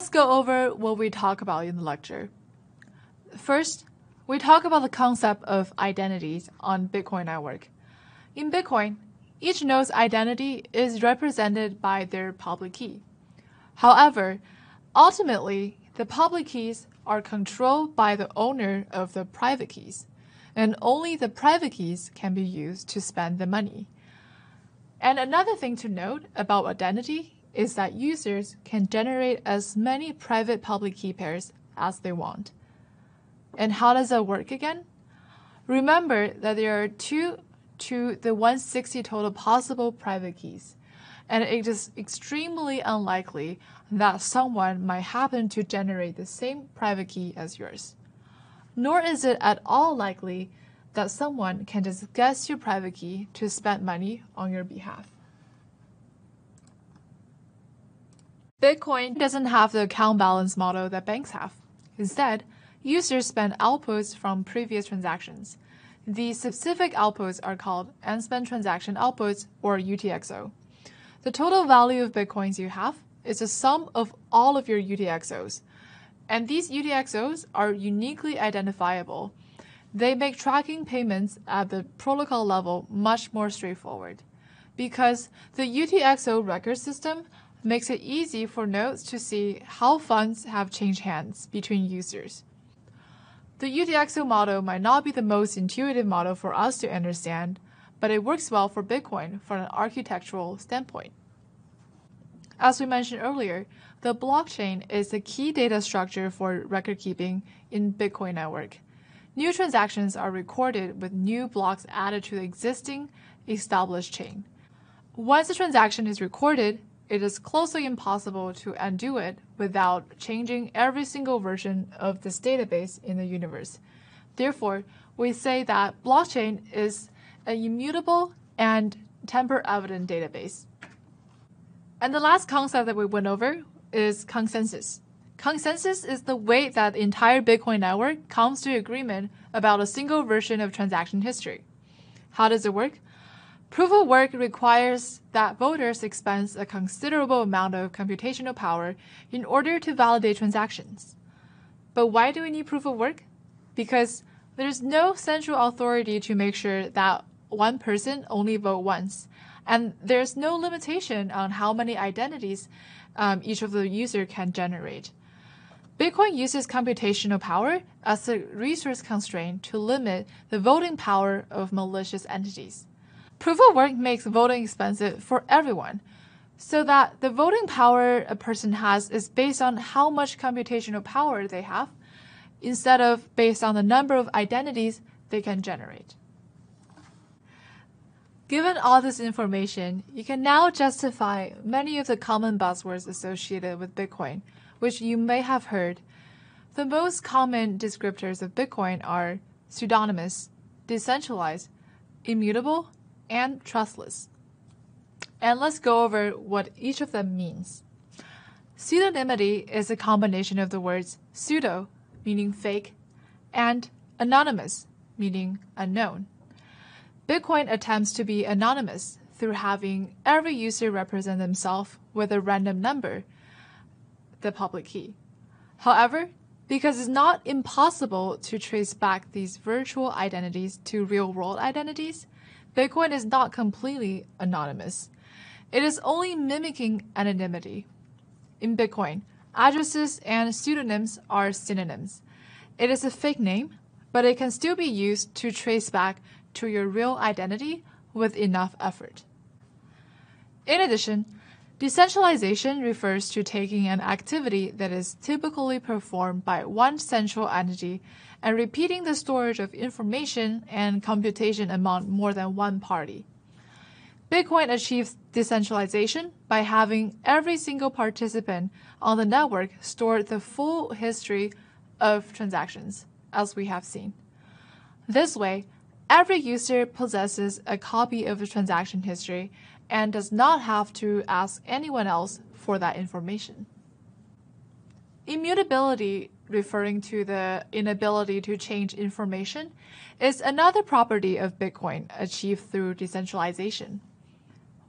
Let's go over what we talk about in the lecture. First, we talk about the concept of identities on Bitcoin network. In Bitcoin, each node's identity is represented by their public key. However, ultimately, the public keys are controlled by the owner of the private keys, and only the private keys can be used to spend the money. And another thing to note about identity is that users can generate as many private public key pairs as they want. And how does that work again? Remember that there are 2 to the 160 total possible private keys, and it is extremely unlikely that someone might happen to generate the same private key as yours. Nor is it at all likely that someone can just guess your private key to spend money on your behalf. Bitcoin doesn't have the account balance model that banks have. Instead, users spend outputs from previous transactions. These specific outputs are called Unspent Transaction Outputs, or UTXO. The total value of Bitcoins you have is the sum of all of your UTXOs. And these UTXOs are uniquely identifiable. They make tracking payments at the protocol level much more straightforward, because the UTXO record system makes it easy for nodes to see how funds have changed hands between users. The UTXO model might not be the most intuitive model for us to understand, but it works well for Bitcoin from an architectural standpoint. As we mentioned earlier, the blockchain is the key data structure for record keeping in Bitcoin network. New transactions are recorded with new blocks added to the existing established chain. Once a transaction is recorded, it is closely impossible to undo it without changing every single version of this database in the universe. Therefore, we say that blockchain is an immutable and tamper-evident database. And the last concept that we went over is consensus. Consensus is the way that the entire Bitcoin network comes to agreement about a single version of transaction history. How does it work? Proof of work requires that voters expend a considerable amount of computational power in order to validate transactions. But why do we need proof of work? Because there's no central authority to make sure that one person only votes once, and there's no limitation on how many identities each of the users can generate. Bitcoin uses computational power as a resource constraint to limit the voting power of malicious entities. Proof of work makes voting expensive for everyone, so that the voting power a person has is based on how much computational power they have, instead of based on the number of identities they can generate. Given all this information, you can now justify many of the common buzzwords associated with Bitcoin, which you may have heard. The most common descriptors of Bitcoin are pseudonymous, decentralized, immutable, and trustless. And let's go over what each of them means. Pseudonymity is a combination of the words pseudo, meaning fake, and anonymous, meaning unknown. Bitcoin attempts to be anonymous through having every user represent themselves with a random number, the public key. However, because it's not impossible to trace back these virtual identities to real-world identities, Bitcoin is not completely anonymous. It is only mimicking anonymity. In Bitcoin, addresses and pseudonyms are synonyms. It is a fake name, but it can still be used to trace back to your real identity with enough effort. In addition, decentralization refers to taking an activity that is typically performed by one central entity and repeating the storage of information and computation among more than one party. Bitcoin achieves decentralization by having every single participant on the network store the full history of transactions, as we have seen. This way, every user possesses a copy of the transaction history and does not have to ask anyone else for that information. Immutability, referring to the inability to change information, is another property of Bitcoin achieved through decentralization.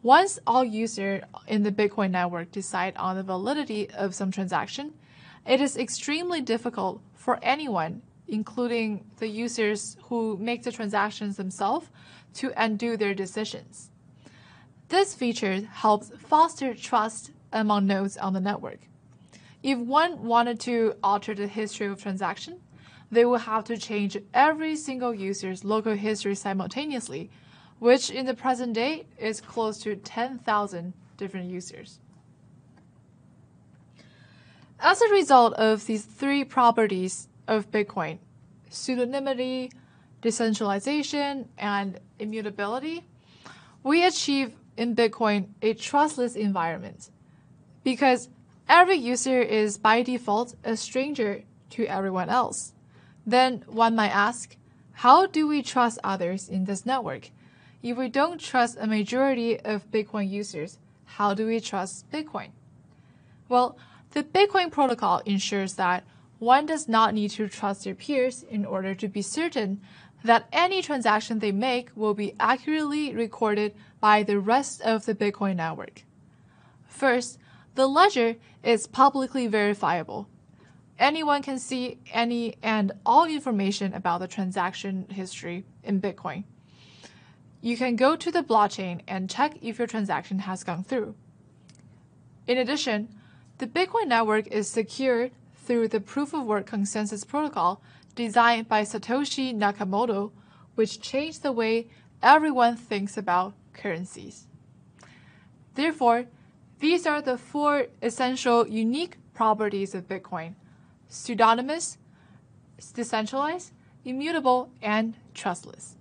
Once all users in the Bitcoin network decide on the validity of some transaction, it is extremely difficult for anyone, including the users who make the transactions themselves, to undo their decisions. This feature helps foster trust among nodes on the network. If one wanted to alter the history of transaction, they will have to change every single user's local history simultaneously, which in the present day is close to 10,000 different users. As a result of these three properties of Bitcoin, pseudonymity, decentralization, and immutability, we achieve in Bitcoin a trustless environment, because every user is by default a stranger to everyone else. Then one might ask, how do we trust others in this network? If we don't trust a majority of Bitcoin users, how do we trust Bitcoin? Well, the Bitcoin protocol ensures that one does not need to trust their peers in order to be certain that any transaction they make will be accurately recorded by the rest of the Bitcoin network. First, the ledger is publicly verifiable. Anyone can see any and all information about the transaction history in Bitcoin. You can go to the blockchain and check if your transaction has gone through. In addition, the Bitcoin network is secured through the Proof-of-Work Consensus Protocol designed by Satoshi Nakamoto, which changed the way everyone thinks about currencies. Therefore, these are the four essential unique properties of Bitcoin: pseudonymous, decentralized, immutable, and trustless.